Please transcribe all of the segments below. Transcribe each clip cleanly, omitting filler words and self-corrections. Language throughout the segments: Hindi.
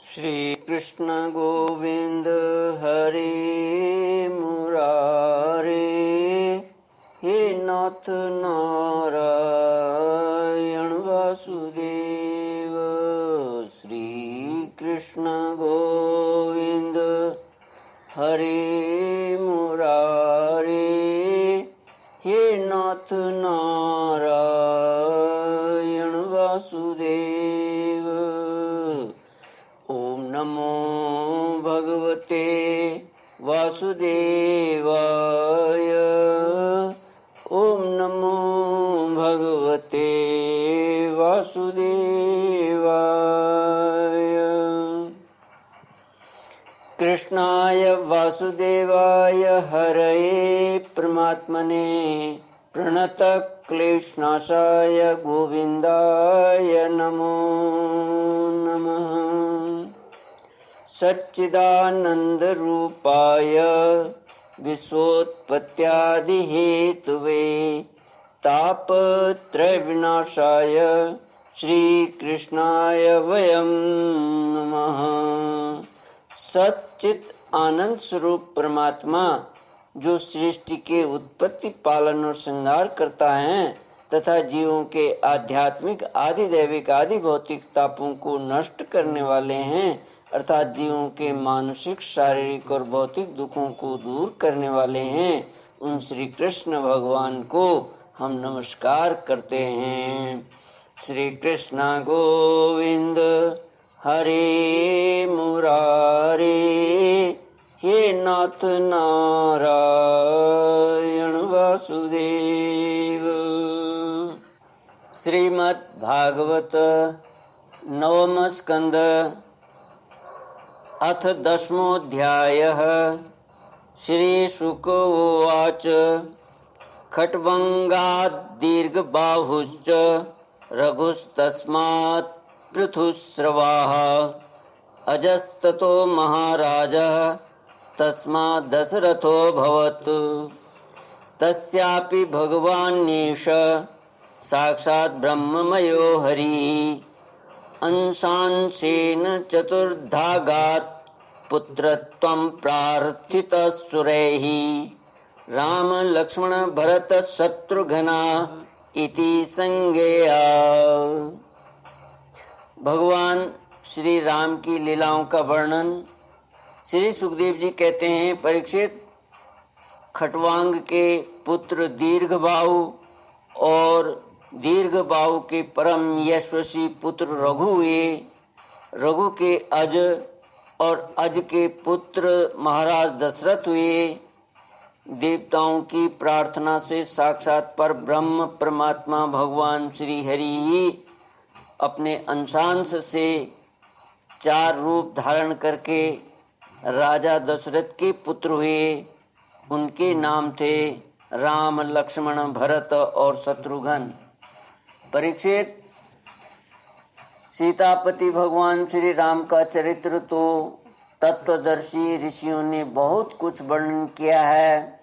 श्री कृष्ण गोविंद हरे मुरारे, हे नाथ नारायण वासुदेव। श्री कृष्ण गोविंद हरे मुरारे, हे नाथ नारायण वासुदेव। ओम नमो भगवते वासुदेवाय। ओम नमो भगवते वासुदेवाय। कृष्णाय वासुदेवाय हरये परमात्मने प्रणतक्लेशनाशाय गोविन्दाय नमो नमः। सच्चिदानन्दरूपाय विश्वोत्पत्त्यादिहेतवे तापत्रयविनाशाय श्रीकृष्णाय वयं नमः। सच्चित आनंद स्वरूप परमात्मा जो सृष्टि के उत्पत्ति, पालन और श्रृंगार करता है तथा जीवों के आध्यात्मिक, आदि दैविक, आदि भौतिक तापों को नष्ट करने वाले हैं, अर्थात जीवों के मानसिक, शारीरिक और भौतिक दुखों को दूर करने वाले हैं, उन श्री कृष्ण भगवान को हम नमस्कार करते हैं। श्री कृष्ण गोविंद हरे मुरारे, हे नाथ नारायण वासुदेव। श्रीमद् भागवत नवम स्कंद अथ दशमोऽध्यायः। श्री शुक उवाच खट्वंगाद् दीर्घबाहुश्च रघुस्तस्मात् पृथुस्रवाः अजस्ततो महाराजः तस्मात् दशरथोऽभवत्। तस्यापि भगवान्येष साक्षात् ब्रह्ममयो हरिः अंशांशेन चतुर्धागात् पुत्रत्वं प्रार्थितः सुरैः राम लक्ष्मण भरत शत्रुघ्ना इति संज्ञेया। भगवान श्री राम की लीलाओं का वर्णन श्री सुखदेव जी कहते हैं, परीक्षित, खट्वांग के पुत्र दीर्घबाहु और दीर्घबाहु के परम यशस्वी पुत्र रघु हुए। रघु के अज और अज के पुत्र महाराज दशरथ हुए। देवताओं की प्रार्थना से साक्षात पर ब्रह्म परमात्मा भगवान श्री हरि ही अपने अंशांश से 4 रूप धारण करके राजा दशरथ के पुत्र हुए। उनके नाम थे राम, लक्ष्मण, भरत और शत्रुघ्न। परीक्षित, सीतापति भगवान श्री राम का चरित्र तो तत्वदर्शी ऋषियों ने बहुत कुछ वर्णन किया है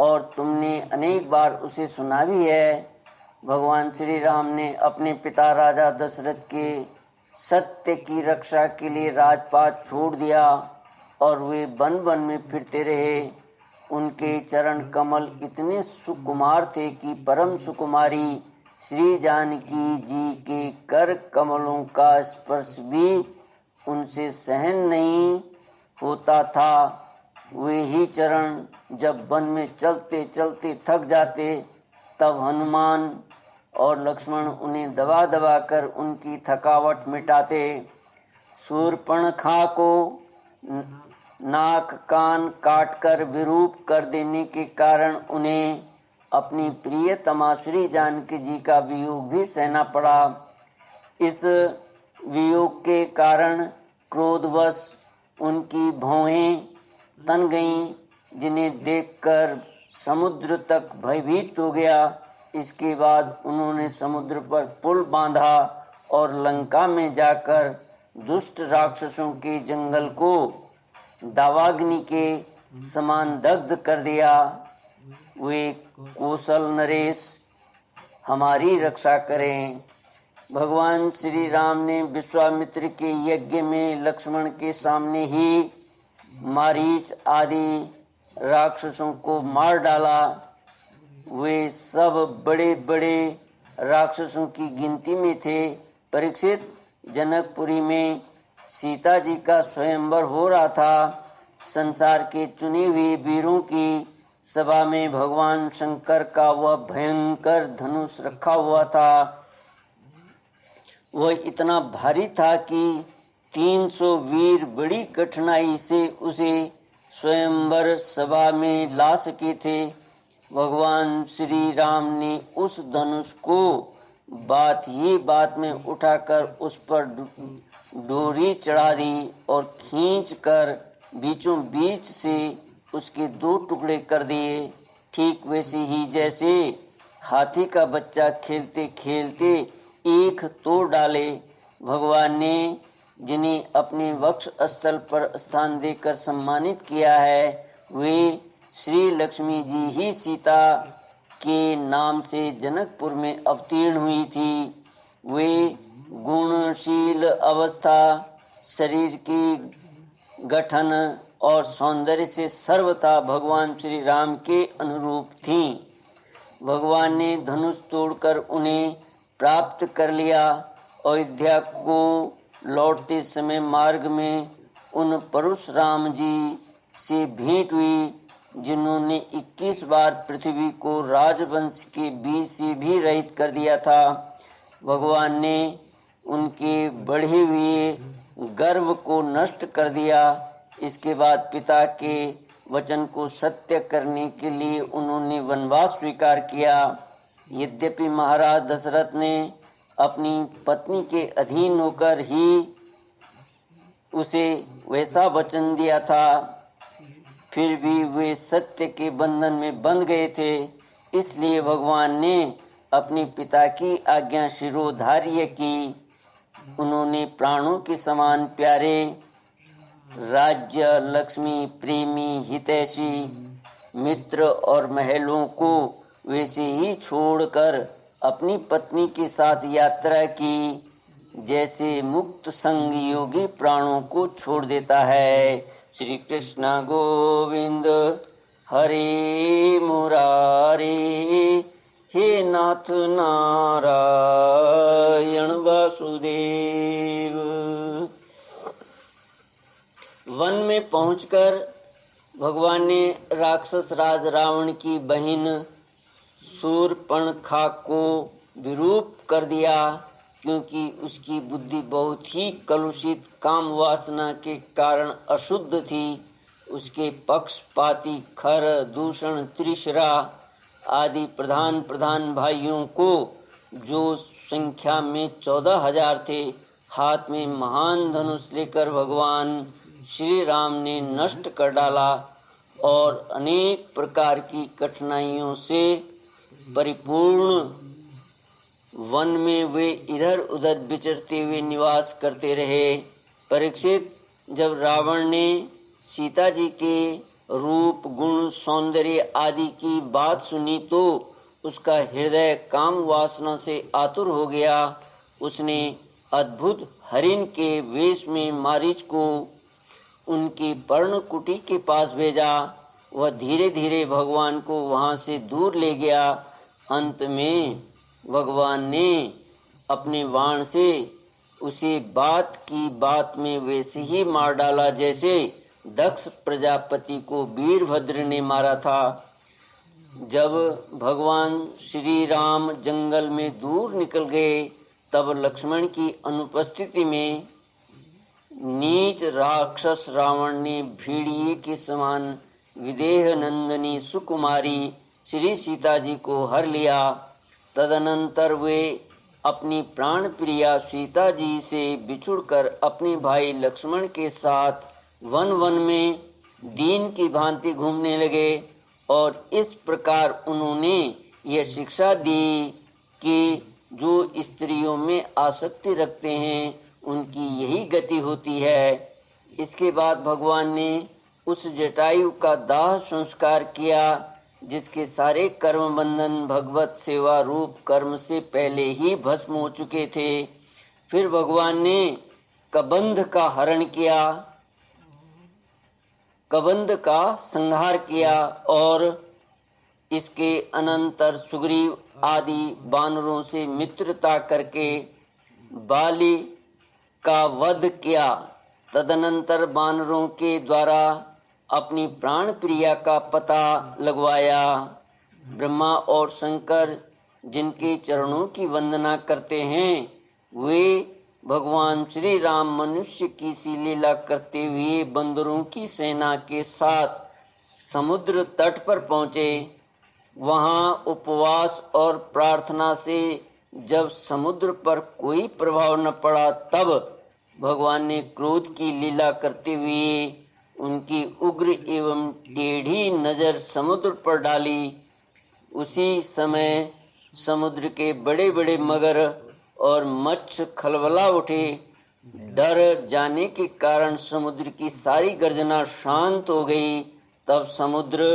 और तुमने अनेक बार उसे सुना भी है। भगवान श्री राम ने अपने पिता राजा दशरथ के सत्य की रक्षा के लिए राजपाट छोड़ दिया और वे वन वन में फिरते रहे। उनके चरण कमल इतने सुकुमार थे कि परम सुकुमारी श्री जानकी जी के कर कमलों का स्पर्श भी उनसे सहन नहीं होता था। वे ही चरण जब वन में चलते चलते थक जाते तब हनुमान और लक्ष्मण उन्हें दबा दबा कर उनकी थकावट मिटाते। शूर्पणखा को नाक कान काटकर विरूप कर देने के कारण उन्हें अपनी प्रियतमा श्री जानकी जी का वियोग भी सहना पड़ा। इस वियोग के कारण क्रोधवश उनकी भौहें तन गईं, जिन्हें देखकर समुद्र तक भयभीत हो गया। इसके बाद उन्होंने समुद्र पर पुल बांधा और लंका में जाकर दुष्ट राक्षसों के जंगल को दावाग्नि के समान दग्ध कर दिया। वे कौशल नरेश हमारी रक्षा करें। भगवान श्री राम ने विश्वामित्र के यज्ञ में लक्ष्मण के सामने ही मारीच आदि राक्षसों को मार डाला। वे सब बड़े बड़े राक्षसों की गिनती में थे। परीक्षित, जनकपुरी में सीता जी का स्वयंवर हो रहा था। संसार के चुने हुए वीरों की सभा में भगवान शंकर का वह भयंकर धनुष रखा हुआ था। वह इतना भारी था कि 300 वीर बड़ी कठिनाई से उसे स्वयंवर सभा में ला सके थे। भगवान श्री राम ने उस धनुष को बात में उठाकर उस पर डोरी चढ़ा दी और खींचकर बीचों बीच से उसके 2 टुकड़े कर दिए। ठीक वैसे ही जैसे हाथी का बच्चा खेलते खेलते एक तोड़ डाले। भगवान ने जिन्हें अपने वक्ष स्थल पर स्थान देकर सम्मानित किया है, वे श्री लक्ष्मी जी ही सीता के नाम से जनकपुर में अवतीर्ण हुई थी। वे गुणशील अवस्था, शरीर की गठन और सौंदर्य से सर्वथा भगवान श्री राम के अनुरूप थीं। भगवान ने धनुष तोड़कर उन्हें प्राप्त कर लिया। अयोध्या को लौटते समय मार्ग में उन परशुराम जी से भेंट हुई, जिन्होंने 21 बार पृथ्वी को राजवंश के बीच से भी रहित कर दिया था। भगवान ने उनके बढ़े हुए गर्व को नष्ट कर दिया। इसके बाद पिता के वचन को सत्य करने के लिए उन्होंने वनवास स्वीकार किया। यद्यपि महाराज दशरथ ने अपनी पत्नी के अधीन होकर ही उसे वैसा वचन दिया था, फिर भी वे सत्य के बंधन में बंध गए थे। इसलिए भगवान ने अपने पिता की आज्ञा शिरोधार्य की। उन्होंने प्राणों के समान प्यारे राज्य, लक्ष्मी, प्रेमी, हितैषी, मित्र और महलों को वैसे ही छोड़कर अपनी पत्नी के साथ यात्रा की, जैसे मुक्त संग योगी प्राणों को छोड़ देता है। श्री कृष्ण गोविंद हरे मुरारे, हे नाथ नारायण वासुदेव। वन में पहुंचकर भगवान ने राक्षस राज रावण की बहन शूर्पणखा को विरूप कर दिया, क्योंकि उसकी बुद्धि बहुत ही कलुषित काम वासना के कारण अशुद्ध थी। उसके पक्षपाती खर, दूषण, त्रिशरा आदि प्रधान भाइयों को, जो संख्या में 14,000 थे, हाथ में महान धनुष लेकर भगवान श्री राम ने नष्ट कर डाला और अनेक प्रकार की कठिनाइयों से परिपूर्ण वन में वे इधर उधर विचरते हुए निवास करते रहे। परीक्षित, जब रावण ने सीता जी के रूप, गुण, सौंदर्य आदि की बात सुनी तो उसका हृदय काम वासना से आतुर हो गया। उसने अद्भुत हरिण के वेश में मारीच को उनकी पर्णकुटी के पास भेजा। वह धीरे धीरे भगवान को वहाँ से दूर ले गया। अंत में भगवान ने अपने बाण से उसे बात की बात में वैसे ही मार डाला जैसे दक्ष प्रजापति को वीरभद्र ने मारा था। जब भगवान श्री राम जंगल में दूर निकल गए, तब लक्ष्मण की अनुपस्थिति में नीच राक्षस रावण ने भेड़िए के समान विदेह नंदनी सुकुमारी श्री सीता जी को हर लिया। तदनंतर वे अपनी प्राण प्रिया सीता जी से बिछुड़कर अपने भाई लक्ष्मण के साथ वन वन में दीन की भांति घूमने लगे और इस प्रकार उन्होंने यह शिक्षा दी कि जो स्त्रियों में आसक्ति रखते हैं उनकी यही गति होती है। इसके बाद भगवान ने उस जटायु का दाह संस्कार किया जिसके सारे कर्म बंधन भगवत सेवा रूप कर्म से पहले ही भस्म हो चुके थे। फिर भगवान ने कबंध का हरण किया, कबंध का संहार किया और इसके अनंतर सुग्रीव आदि वानरों से मित्रता करके बाली का वध किया। तदनंतर वानरों के द्वारा अपनी प्राण प्रिया का पता लगवाया। ब्रह्मा और शंकर जिनके चरणों की वंदना करते हैं, वे भगवान श्री राम मनुष्य की सी लीला करते हुए बंदरों की सेना के साथ समुद्र तट पर पहुँचे। वहाँ उपवास और प्रार्थना से जब समुद्र पर कोई प्रभाव न पड़ा, तब भगवान ने क्रोध की लीला करते हुए उनकी उग्र एवं टेढ़ी नज़र समुद्र पर डाली। उसी समय समुद्र के बड़े बड़े मगर और मत्स्य खलबला उठे। डर जाने के कारण समुद्र की सारी गर्जना शांत हो गई। तब समुद्र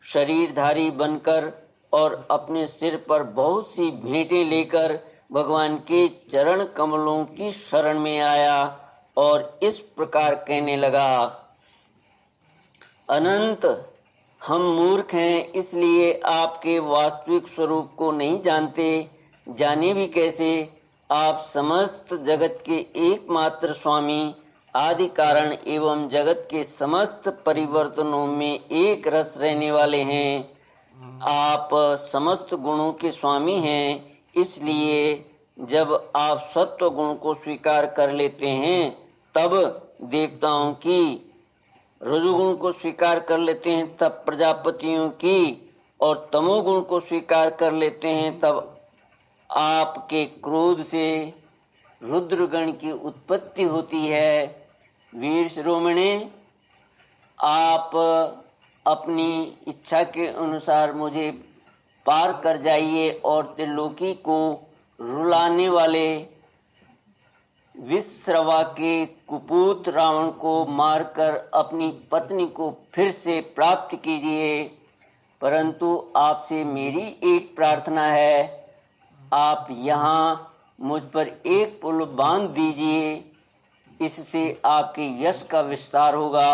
शरीरधारी बनकर और अपने सिर पर बहुत सी भेंटें लेकर भगवान के चरण कमलों की शरण में आया और इस प्रकार कहने लगा, अनंत, हम मूर्ख हैं, इसलिए आपके वास्तविक स्वरूप को नहीं जानते। जाने भी कैसे? आप समस्त जगत के एकमात्र स्वामी, आदि कारण एवं जगत के समस्त परिवर्तनों में एक रस रहने वाले हैं। आप समस्त गुणों के स्वामी हैं, इसलिए जब आप सत्व गुण को स्वीकार कर लेते हैं तब देवताओं की, रजोगुण को स्वीकार कर लेते हैं तब प्रजापतियों की, और तमोगुण को स्वीकार कर लेते हैं तब आपके क्रोध से रुद्रगण की उत्पत्ति होती है। वीर शिरोमणि, आप अपनी इच्छा के अनुसार मुझे पार कर जाइए और त्रिलोकी को रुलाने वाले विश्रवा के कुपूत रावण को मारकर अपनी पत्नी को फिर से प्राप्त कीजिए। परंतु आपसे मेरी एक प्रार्थना है, आप यहाँ मुझ पर एक पुल बांध दीजिए। इससे आपके यश का विस्तार होगा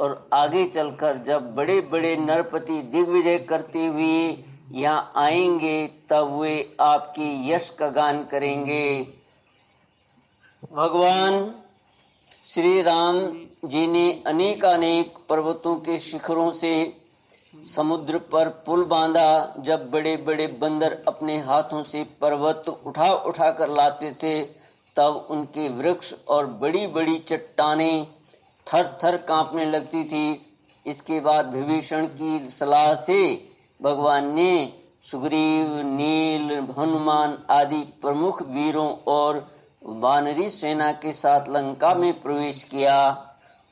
और आगे चलकर जब बड़े बड़े नरपति दिग्विजय करते हुए यहाँ आएंगे तब वे आपके यश का गान करेंगे। भगवान श्री राम जी ने अनेकानेक पर्वतों के शिखरों से समुद्र पर पुल बांधा। जब बड़े बड़े बंदर अपने हाथों से पर्वत उठा उठा कर लाते थे, तब उनके वृक्ष और बड़ी बड़ी चट्टानें थर थर कांपने लगती थी। इसके बाद विभीषण की सलाह से भगवान ने सुग्रीव, नील, हनुमान आदि प्रमुख वीरों और वानरी सेना के साथ लंका में प्रवेश किया।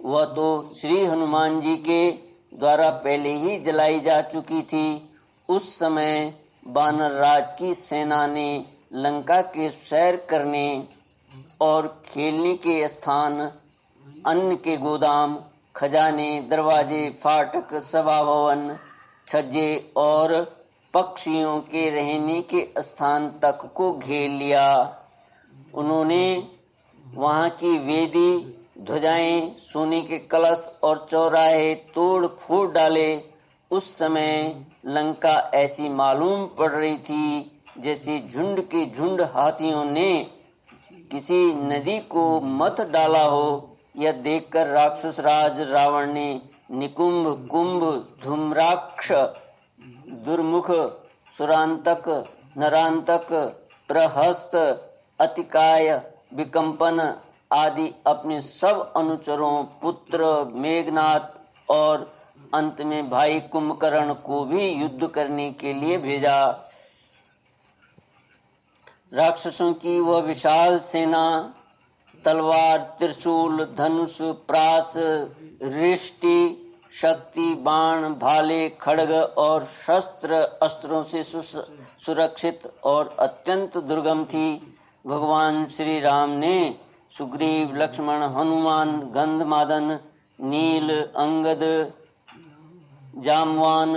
वह तो श्री हनुमान जी के द्वारा पहले ही जलाई जा चुकी थी। उस समय वानर राज की सेना ने लंका के सैर करने और खेलने के स्थान, अन्न के गोदाम, खजाने, दरवाजे, फाटक, सभा भवन, छज्जे और पक्षियों के रहने के स्थान तक को घेर लिया। उन्होंने वहाँ की वेदी, ध्वजाएं, सोने के कलश और चौराहे तोड़ फोड़ डाले। उस समय लंका ऐसी मालूम पड़ रही थी जैसे झुंड के झुंड हाथियों ने किसी नदी को मथ डाला हो। यह देखकर राक्षस राज रावण ने निकुंभ, कुंभ, धूम्राक्ष, दुर्मुख, सुरांतक, नरांतक, प्रहस्त, अतिकाय, विकंपन आदि अपने सब अनुचरों, पुत्र मेघनाथ और अंत में भाई कुंभकर्ण को भी युद्ध करने के लिए भेजा। राक्षसों की वह विशाल सेना तलवार, त्रिशूल, धनुष, प्रास, रिष्टि, शक्ति, बाण, भाले, खड्ग और शस्त्र अस्त्रों से सुरक्षित और अत्यंत दुर्गम थी। भगवान श्री राम ने सुग्रीव, लक्ष्मण, हनुमान, गंधमादन, नील, अंगद, जामवान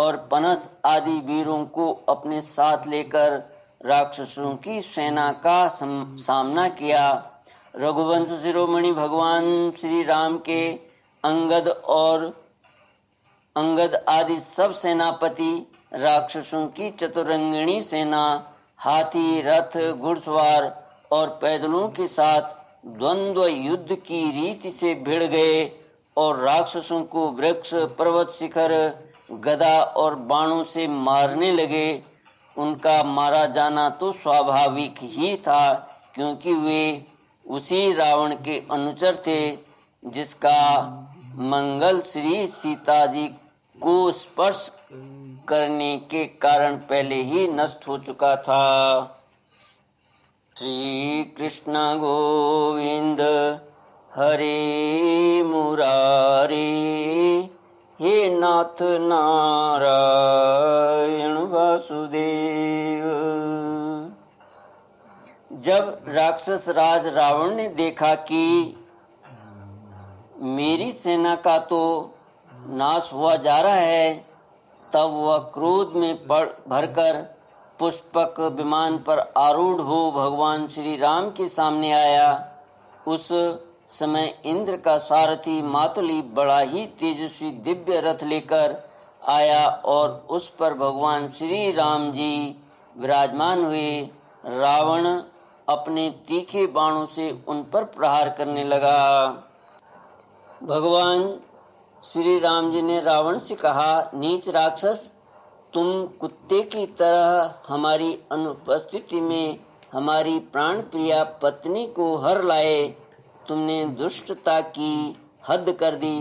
और पनस आदि वीरों को अपने साथ लेकर राक्षसों की सेना का सामना किया। रघुवंश शिरोमणि भगवान श्री राम के अंगद आदि सब सेनापति राक्षसों की चतुरंगिणी सेना हाथी, रथ, घुड़सवार और पैदलों के साथ द्वंद्व युद्ध की रीति से भिड़ गए और राक्षसों को वृक्ष, पर्वत शिखर, गदा और बाणों से मारने लगे। उनका मारा जाना तो स्वाभाविक ही था, क्योंकि वे उसी रावण के अनुचर थे जिसका मंगल श्री सीता जी को स्पर्श करने के कारण पहले ही नष्ट हो चुका था। श्री कृष्ण गोविंद हरे मुरारी, हे नाथ नारायण वासुदेव। जब राक्षस राज रावण ने देखा कि मेरी सेना का तो नाश हुआ जा रहा है, तब वह क्रोध में भरकर पुष्पक विमान पर आरूढ़ हो भगवान श्री राम के सामने आया। उस समय इंद्र का सारथी मातुली बड़ा ही तेजस्वी दिव्य रथ लेकर आया और उस पर भगवान श्री राम जी विराजमान हुए। रावण अपने तीखे बाणों से उन पर प्रहार करने लगा। भगवान श्री राम जी ने रावण से कहा, नीच राक्षस, तुम कुत्ते की तरह हमारी अनुपस्थिति में हमारी प्राण प्रिया पत्नी को हर लाए। तुमने दुष्टता की हद कर दी।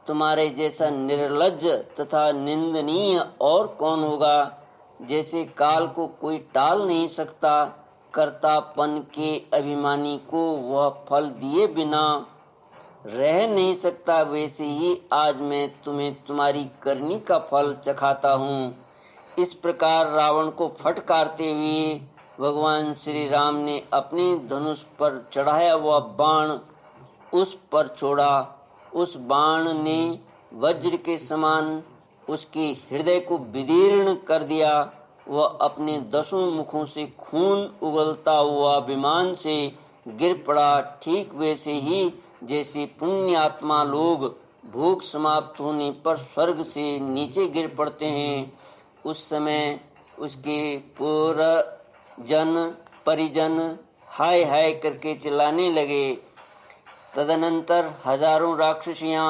तुम्हारे जैसा निर्लज्ज तथा निंदनीय और कौन होगा। जैसे काल को कोई टाल नहीं सकता, कर्तापन के अभिमानी को वह फल दिए बिना रह नहीं सकता, वैसे ही आज मैं तुम्हें तुम्हारी करनी का फल चखाता हूँ। इस प्रकार रावण को फटकारते हुए भगवान श्री राम ने अपने धनुष पर चढ़ाया हुआ बाण उस पर छोड़ा। उस बाण ने वज्र के समान उसके हृदय को विदीर्ण कर दिया। वह अपने 10 मुखों से खून उगलता हुआ विमान से गिर पड़ा, ठीक वैसे ही जैसे पुण्यात्मा लोग भूख समाप्त होने पर स्वर्ग से नीचे गिर पड़ते हैं। उस समय उसके परिजन हाय हाय करके चिल्लाने लगे। तदनंतर हजारों राक्षसियाँ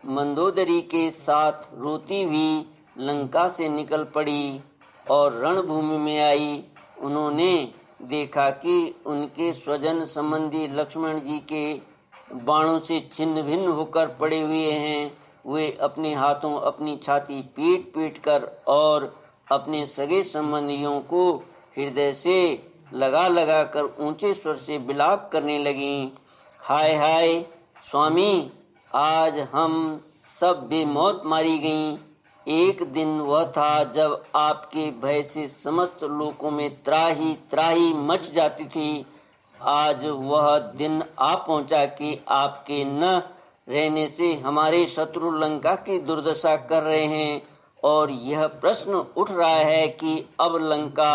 मंदोदरी के साथ रोती हुई लंका से निकल पड़ी और रणभूमि में आई। उन्होंने देखा कि उनके स्वजन संबंधी लक्ष्मण जी के बाणों से छिन्न भिन्न होकर पड़े हुए हैं। वे अपने हाथों अपनी छाती पीट पीट कर और अपने सगे संबंधियों को हृदय से लगा लगा कर ऊंचे स्वर से विलाप करने लगीं। हाय हाय स्वामी, आज हम सब बेमौत मारी गईं। एक दिन वह था जब आपके भय से समस्त लोकों में त्राही त्राही मच जाती थी। आज वह दिन आ पहुंचा कि आपके न रहने से हमारे शत्रु लंका की दुर्दशा कर रहे हैं और यह प्रश्न उठ रहा है कि अब लंका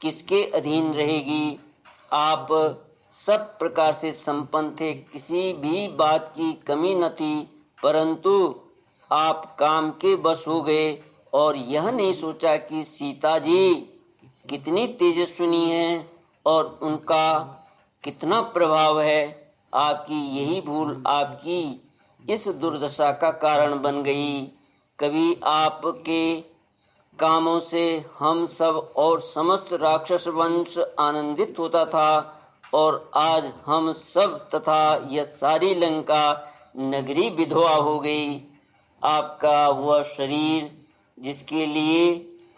किसके अधीन रहेगी। आप सब प्रकार से संपन्न थे, किसी भी बात की कमी न थी, परंतु आप काम के बस हो गए और यह नहीं सोचा कि सीता जी कितनी तेजस्विनी हैं और उनका कितना प्रभाव है। आपकी यही भूल आपकी इस दुर्दशा का कारण बन गई। कभी आपके कामों से हम सब और समस्त राक्षस वंश आनंदित होता था और आज हम सब तथा यह सारी लंका नगरी विधवा हो गई। आपका वह शरीर जिसके लिए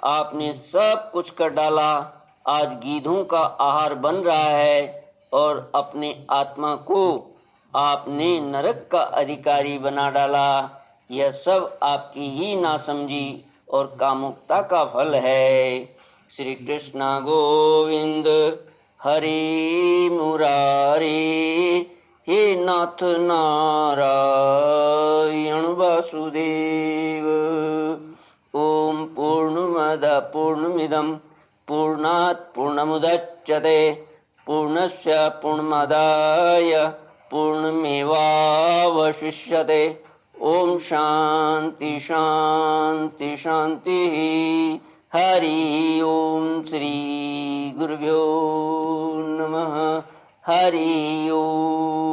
आपने सब कुछ कर डाला, आज गीधों का आहार बन रहा है और अपने आत्मा को आपने नरक का अधिकारी बना डाला। यह सब आपकी ही नासमझी और कामुकता का फल है। श्री कृष्ण गोविंद हरे मुरारी, हे नाथ नारायण वासुदेव। ओम पूर्णमिदं पूर्णात् पूर्णमुदच्यते पूर्णस्य पूर्णमादाय पूर्णमेवावशिष्यते। ओम शांति शांति शांति। हरि ओम श्री गुरुभ्यो नमः। हरि ओम।